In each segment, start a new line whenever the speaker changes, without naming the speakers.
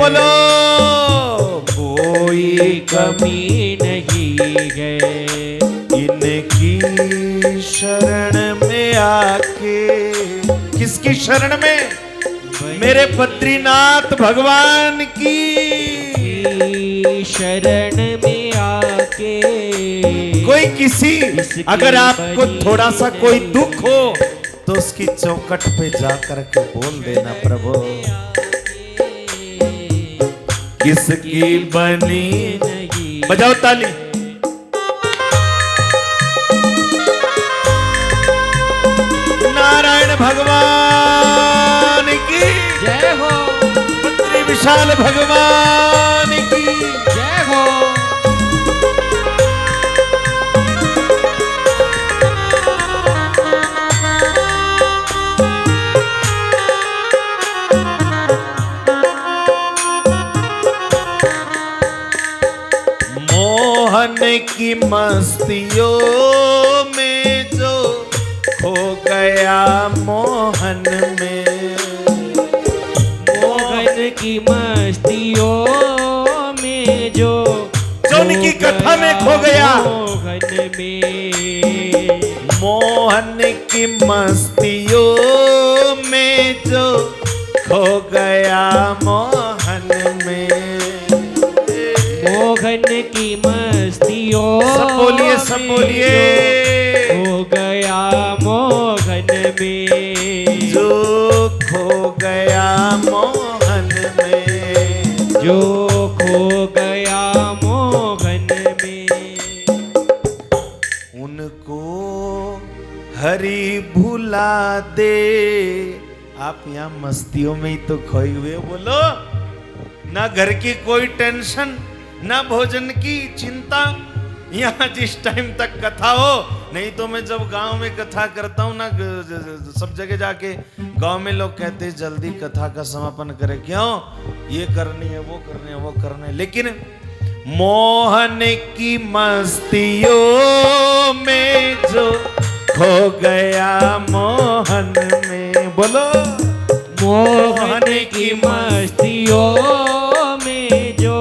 बोलो
कोई कमी नहीं है।
इनकी शरण में आके, किसकी शरण में? मेरे बद्रीनाथ भगवान की
शरण में आके।
कोई किसी, अगर आपको थोड़ा सा कोई दुख हो तो उसकी चौखट पे जाकर के बोल देना, प्रभु किसकी बनी
नहीं।
बजाओ ताली। नारायण भगवान की
जय हो।
बद्री विशाल भगवान की
जय हो।
मोहन की मस्तियों में जो खो गया मोहन में,
मोहन की मस्तियों में जो
उनकी कथा में खो गया
मोहन में।
मोहन की मस्तियों में जो खो गया मोहन में।
मोहन की मस्तियों
सब बोलिए, सब बोलिए।
हो गया मोहन में।
जो खो गया मोहन में,
जो खो गया मोहन में।
उनको हरि भुला दे। आप यहाँ मस्तियों में ही तो खोए हुए, बोलो ना घर की कोई टेंशन, ना भोजन की चिंता। यहाँ जिस टाइम तक कथा हो, नहीं तो मैं जब गांव में कथा करता हूँ ना, सब जगह जाके गांव में लोग कहते हैं जल्दी कथा का समापन करें, क्यों? ये करनी है, वो करनी है, वो करना है। लेकिन मोहन की मस्तियों में जो खो गया मोहन में, बोलो
मोहन की मस्तियों में जो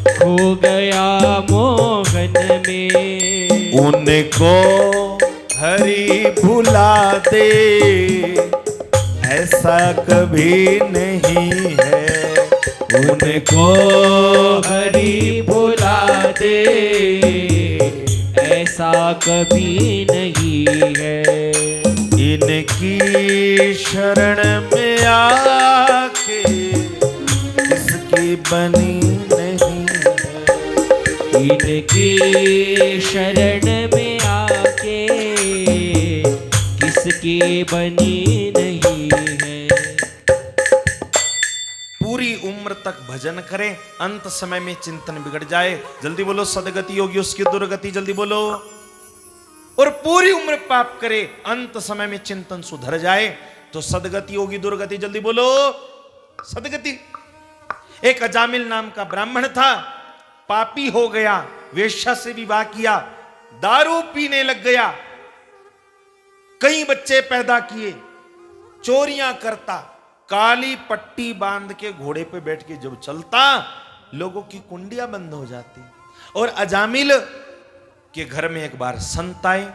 खो गया मोहन में।
उनको हरि भुला दे, ऐसा कभी नहीं है।
उनको हरि भुला दे, ऐसा कभी नहीं है।
इनकी शरण में आके किसकी बनी नहीं है।
इनकी शरण में आके किसकी बनी नहीं है।
पूरी उम्र तक भजन करें, अंत समय में चिंतन बिगड़ जाए। जल्दी बोलो, सदगति होगी उसकी दुर्गति, जल्दी बोलो। और पूरी उम्र पाप करे, अंत समय में चिंतन सुधर जाए तो सदगति होगी दुर्गति, जल्दी बोलो। सदगति। एक अजामिल नाम का ब्राह्मण था, पापी हो गया, वेश्या से विवाह किया, दारू पीने लग गया, कई बच्चे पैदा किए, चोरियां करता, काली पट्टी बांध के घोड़े पे बैठ के जब चलता, लोगों की कुंडियां बंद हो जाती। और अजामिल के घर में एक बार संत आए,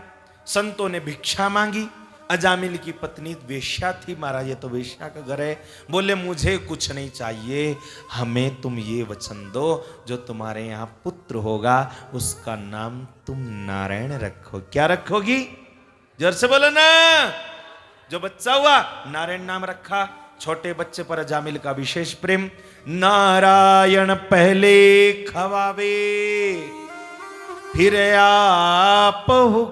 संतों ने भिक्षा मांगी। अजामिल की पत्नी वेश्या थी, महाराज ये तो वेश्या का घर है। बोले मुझे कुछ नहीं चाहिए, हमें तुम ये वचन दो, जो तुम्हारे यहाँ पुत्र होगा उसका नाम तुम नारायण रखो। क्या रखोगी? जोर से बोलो ना। जो बच्चा हुआ नारायण नाम रखा। छोटे बच्चे पर अजामिल का विशेष प्रेम। नारायण पहले खवावे, फिर आप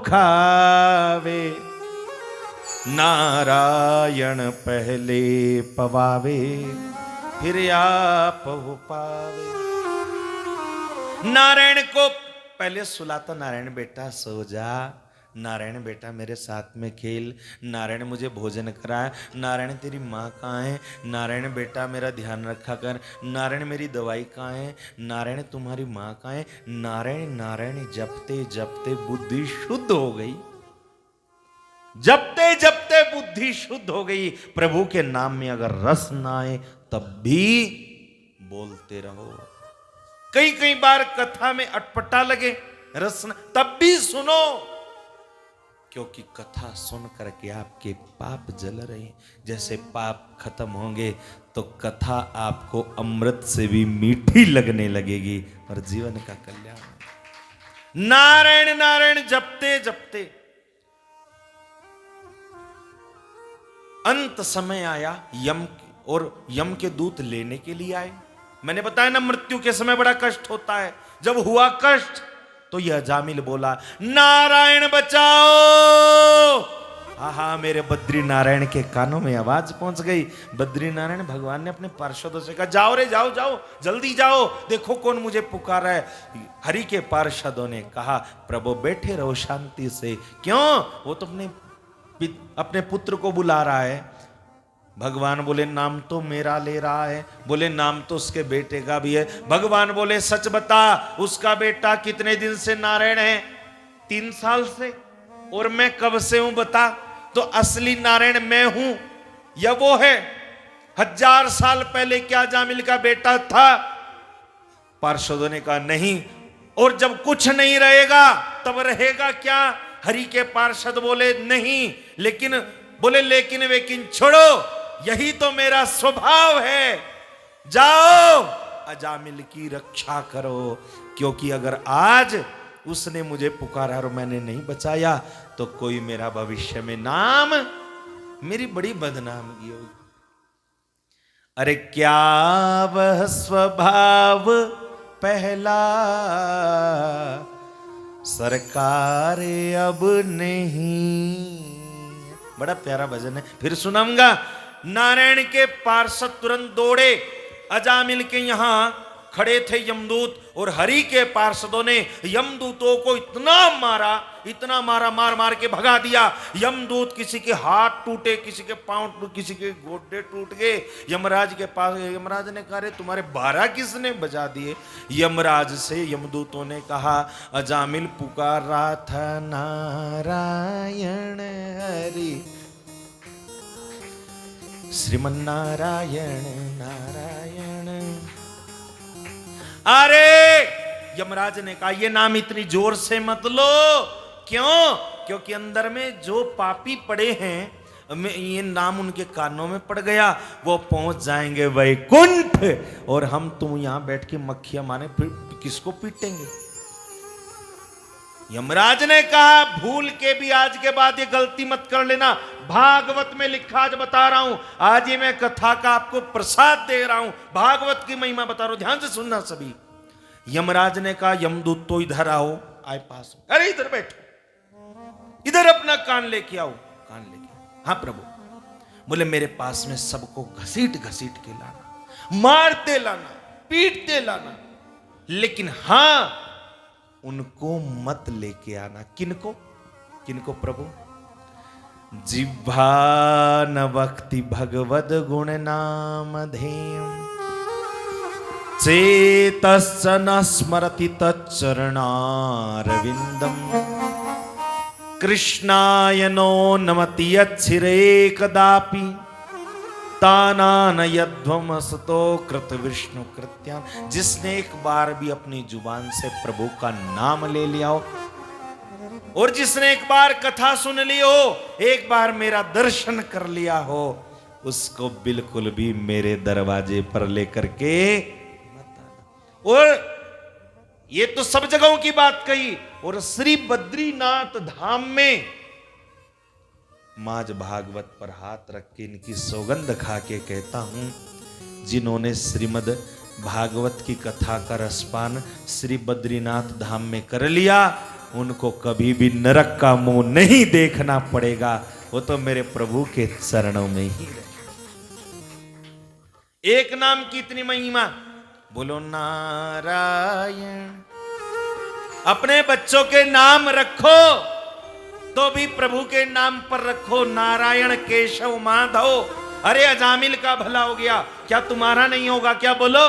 खावे। नारायण पहले पवावे, फिर आप पावे। नारायण को पहले सुलाता, नारायण बेटा सो जा, नारायण बेटा मेरे साथ में खेल, नारायण मुझे भोजन कराए, नारायण तेरी माँ कहाँ है, नारायण बेटा मेरा ध्यान रखा कर, नारायण मेरी दवाई कहाँ है, नारायण तुम्हारी माँ कहाँ है। नारायण नारायण जपते जपते बुद्धि शुद्ध हो गई, जपते जपते बुद्धि शुद्ध हो गई। प्रभु के नाम में अगर रस ना आए तब भी बोलते रहो। कई कई बार कथा में अटपटा लगे, रसना, तब भी सुनो, क्योंकि कथा सुन करके आपके पाप जल रहे हैं। जैसे पाप खत्म होंगे तो कथा आपको अमृत से भी मीठी लगने लगेगी और जीवन का कल्याण। नारायण नारायण जपते जपते अंत समय आया, यम के दूत लेने के लिए आए। मैंने बताया ना, मृत्यु के समय बड़ा कष्ट होता है। जब हुआ कष्ट तो यह जामिल बोला, नारायण बचाओ। हाँ, मेरे बद्री नारायण के कानों में आवाज पहुंच गई। बद्री नारायण भगवान ने अपने पार्षदों से कहा, जाओ रे, जाओ जाओ, जल्दी जाओ, देखो कौन मुझे पुकार रहा है। हरि के पार्षदों ने कहा, प्रभु बैठे रहो शांति से। क्यों? वो तो अपने पुत्र को बुला रहा है। भगवान बोले, नाम तो मेरा ले रहा है। बोले, नाम तो उसके बेटे का भी है। भगवान बोले, सच बता, उसका बेटा कितने दिन से नारायण है? 3 साल से। और मैं कब से हूं बता? तो असली नारायण मैं हूं या वो है? 1000 साल पहले क्या जामिल का बेटा था? पार्षदों ने कहा, नहीं। और जब कुछ नहीं रहेगा तब रहेगा क्या? हरि के पार्षद बोले, नहीं। लेकिन वेकिन छोड़ो, यही तो मेरा स्वभाव है। जाओ अजामिल की रक्षा करो, क्योंकि अगर आज उसने मुझे पुकारा और मैंने नहीं बचाया तो कोई मेरा भविष्य में नाम, मेरी बड़ी बदनामी होगी। अरे क्या वह स्वभाव पहला, सरकार अब नहीं। बड़ा प्यारा भजन है, फिर सुनाऊंगा। नारायण के पार्षद तुरंत दौड़े। अजामिल के यहां खड़े थे यमदूत, और हरि के पार्षदों ने यमदूतों को इतना मारा, मार मार के भगा दिया। यमदूत, किसी के हाथ टूटे, किसी के पांव, किसी के गोडे टूट गए। यमराज के पास, यमराज ने कहा, रे तुम्हारे 12 किसने बजा दिए? यमराज से यमदूतों ने कहा, अजामिल पुकार रहा था, नारायण हरि, श्रीमन नारायण नारायण। अरे यमराज ने कहा, ये नाम इतनी जोर से मत लो। क्यों? क्योंकि अंदर में जो पापी पड़े हैं, ये नाम उनके कानों में पड़ गया, वो पहुंच जाएंगे वैकुंठ, और हम तुम यहां बैठ के मक्खियां मारे किसको पीटेंगे? यमराज ने कहा, भूल के भी आज के बाद ये गलती मत कर लेना। भागवत में लिखा, आज बता रहा हूं, आज ये मैं कथा का आपको प्रसाद दे रहा हूं, भागवत की महिमा बता रहा हूं, ध्यान से सुनना सभी। यमराज ने कहा, यमदूत तो इधर आओ, आए पास। अरे इधर बैठो, इधर अपना कान लेके आओ। कान लेके, हाँ प्रभु। बोले, मेरे पास में सबको घसीट घसीट के लाना, मारते लाना, पीटते लाना, लेकिन हाँ उनको मत लेके आना। किनको? किनको प्रभु? जिह्वा न वक्ति भगवद गुण नाम धेयम्, चेतश्च न स्मरति तच्चरणारविंदम्, कृष्णाय नो नमति यच्छिरे कदापि, तानान यध्वम असतो कृत विष्णु कृत्यान। जिसने एक बार भी अपनी जुबान से प्रभु का नाम ले लिया हो, और जिसने एक बार कथा सुन ली हो, एक बार मेरा दर्शन कर लिया हो, उसको बिल्कुल भी मेरे दरवाजे पर लेकर के मत आना। और ये तो सब जगहों की बात कही, और श्री बद्रीनाथ धाम में माज भागवत पर हाथ रख के इनकी सौगंध खा के कहता हूं, जिन्होंने श्रीमद भागवत की कथा का रसपान श्री बद्रीनाथ धाम में कर लिया, उनको कभी भी नरक का मुंह नहीं देखना पड़ेगा। वो तो मेरे प्रभु के चरणों में ही रहे। एक नाम की इतनी महिमा, बोलो नारायण। अपने बच्चों के नाम रखो तो भी प्रभु के नाम पर रखो, नारायण केशव माधव। अरे अजामिल का भला हो गया, क्या तुम्हारा नहीं होगा क्या? बोलो।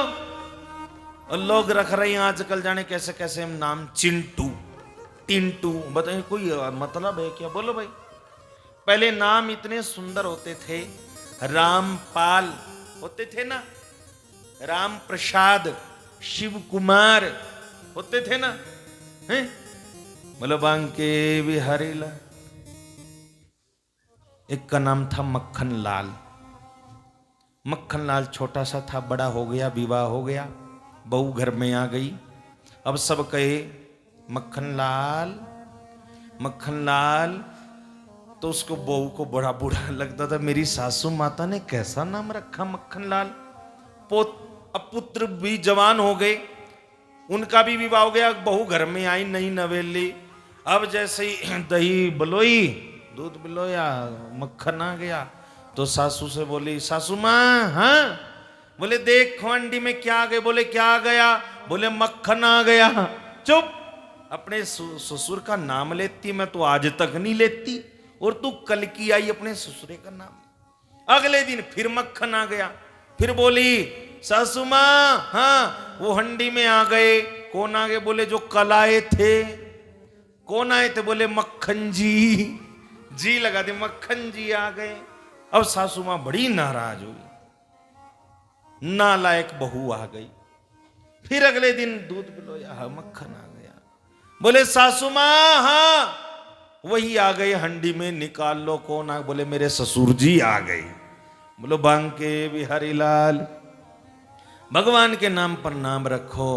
और लोग रख रहे हैं आजकल जाने कैसे कैसे हम नाम, चिंटू, टिंटू, बताइए कोई मतलब है क्या? बोलो भाई। पहले नाम इतने सुंदर होते थे, रामपाल होते थे ना, राम प्रसाद, शिव कुमार होते थे ना, हैं? बोलो बांके बिहारी लाल। एक का नाम था मक्खन लाल। मक्खन लाल छोटा सा था, बड़ा हो गया, विवाह हो गया, बहू घर में आ गई। अब सब कहे मक्खन लाल, मक्खन लाल। तो उसको बहू को बड़ा बुरा लगता था, मेरी सासू माता ने कैसा नाम रखा मक्खन लाल। अब पुत्र भी जवान हो गए, उनका भी विवाह हो गया, बहू घर में आई नई नवेली। अब जैसे ही दही बलोई, दूध बिलोया, मक्खन आ गया, तो सासू से बोली, सासू माँ, हाँ? बोले देख हंडी में क्या आ गए। बोले क्या आ गया? बोले मक्खन आ गया। चुप, अपने ससुर का नाम लेती, मैं तो आज तक नहीं लेती, और तू कल की आई अपने ससुरे का नाम। अगले दिन फिर मक्खन आ गया, फिर बोली सासू माँ, हाँ? वो हंडी में आ गए। कौन आ गए? बोले जो कल आए थे। कौन आए थे? बोले मक्खन जी। जी लगा दे, मक्खन जी आ गए। अब सासू मां बड़ी नाराज हुई, नालायक बहू आ गई। फिर अगले दिन दूध पिलोया, हाँ मक्खन आ गया। बोले सासू मां, हाँ? वही आ गए हंडी में, निकाल लो। कौन आ? बोले मेरे ससुर जी आ गए। बोलो बांके बिहारी लाल। भगवान के नाम पर नाम रखो,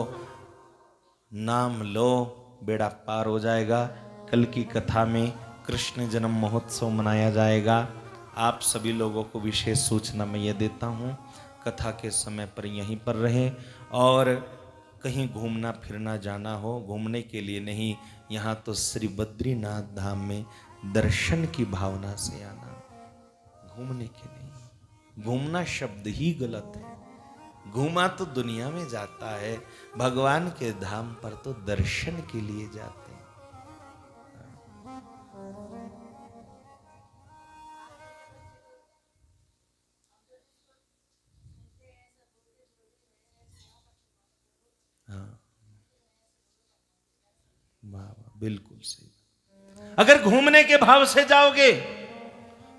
नाम लो, बेड़ा पार हो जाएगा। कल की कथा में कृष्ण जन्म महोत्सव मनाया जाएगा। आप सभी लोगों को विशेष सूचना मैं ये देता हूँ, कथा के समय पर यहीं पर रहें, और कहीं घूमना फिरना जाना हो, घूमने के लिए नहीं, यहाँ तो श्री बद्रीनाथ धाम में दर्शन की भावना से आना, घूमने के नहीं। घूमना शब्द ही गलत है। घूमा तो दुनिया में जाता है, भगवान के धाम पर तो दर्शन के लिए जाते हैं। हाँ, वाह, बिल्कुल सही। अगर घूमने के भाव से जाओगे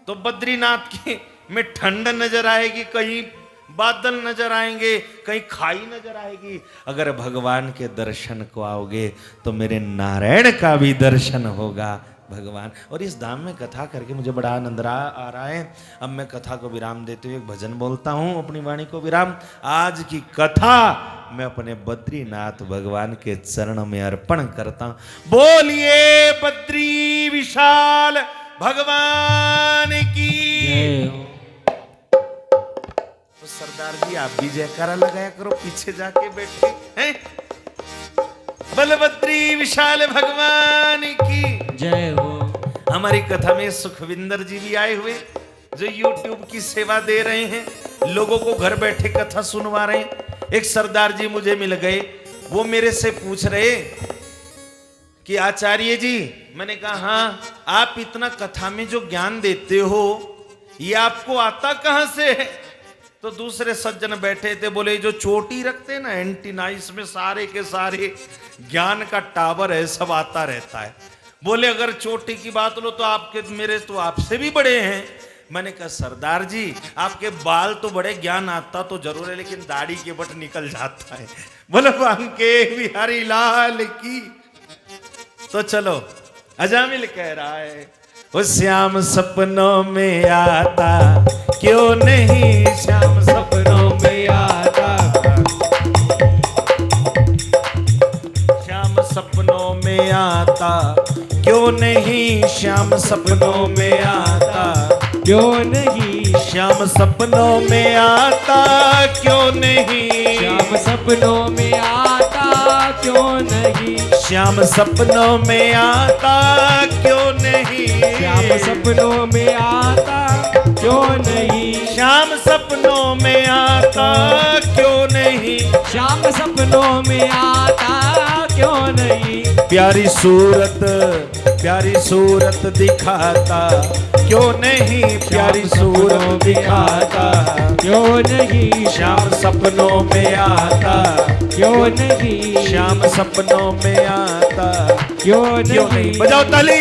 तो बद्रीनाथ की में ठंड नजर आएगी, कहीं बादल नजर आएंगे, कहीं खाई नजर आएगी। अगर भगवान के दर्शन को आओगे तो मेरे नारायण का भी दर्शन होगा भगवान। और इस धाम में कथा करके मुझे बड़ा आनंद आ रहा है। अब मैं कथा को विराम देते हुए एक भजन बोलता हूँ, अपनी वाणी को विराम। आज की कथा मैं अपने बद्रीनाथ भगवान के चरण में अर्पण करता हूँ। बोलिए बद्री विशाल भगवान की। तो सरदार जी आप भी जयकारा लगाया करो, पीछे जाके बैठे हैं। बलभद्री विशाल भगवान की
जय हो।
हमारी कथा में सुखविंदर जी भी आए हुए, जो YouTube की सेवा दे रहे हैं, लोगों को घर बैठे कथा सुनवा रहे हैं। एक सरदार जी मुझे मिल गए, वो मेरे से पूछ रहे कि आचार्य जी, मैंने कहा हाँ, आप इतना कथा में जो ज्ञान देते हो ये आपको आता कहां से है? तो दूसरे सज्जन बैठे थे, बोले जो चोटी रखते ना एंटीना, इसमें सारे के सारे ज्ञान का टावर है, सब आता रहता है। बोले अगर चोटी की बात लो तो आपके मेरे तो आपसे भी बड़े हैं। मैंने कहा सरदार जी आपके बाल तो बड़े, ज्ञान आता तो जरूर है, लेकिन दाढ़ी के बट निकल जाता है। बोले बांके बिहारी लाल की। तो चलो, अजामिल कह रहा है, वो श्याम सपनों में आता क्यों नहीं, श्याम सपनों में आता, श्याम सपनों में आता क्यों नहीं, श्याम सपनों में आता
क्यों नहीं,
श्याम सपनों में आता क्यों नहीं,
श्याम सपनों में आता क्यों नहीं,
श्याम सपनों में आता क्यों नहीं,
श्याम सपनों में आता क्यों नहीं,
श्याम सपनों में आता क्यों नहीं,
श्याम सपनों में आता क्यों नहीं,
प्यारी सूरत दिखाता क्यों नहीं, प्यारी सूरत दिखाता
क्यों नहीं,
श्याम सपनों में आता
क्यों नहीं,
श्याम सपनों में आता
क्यों
क्यों नहीं।
नहीं।
बजाओ ताली।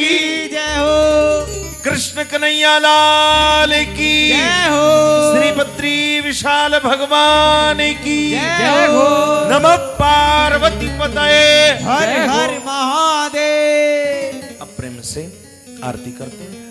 कृष्ण कन्हैया लाल की
जय हो।
श्री बद्री विशाल भगवान की
जय हो।
नमः पार्वती पतये।
हर
जय हो।
हर महादेव।
अब प्रेम से आरती करते हैं।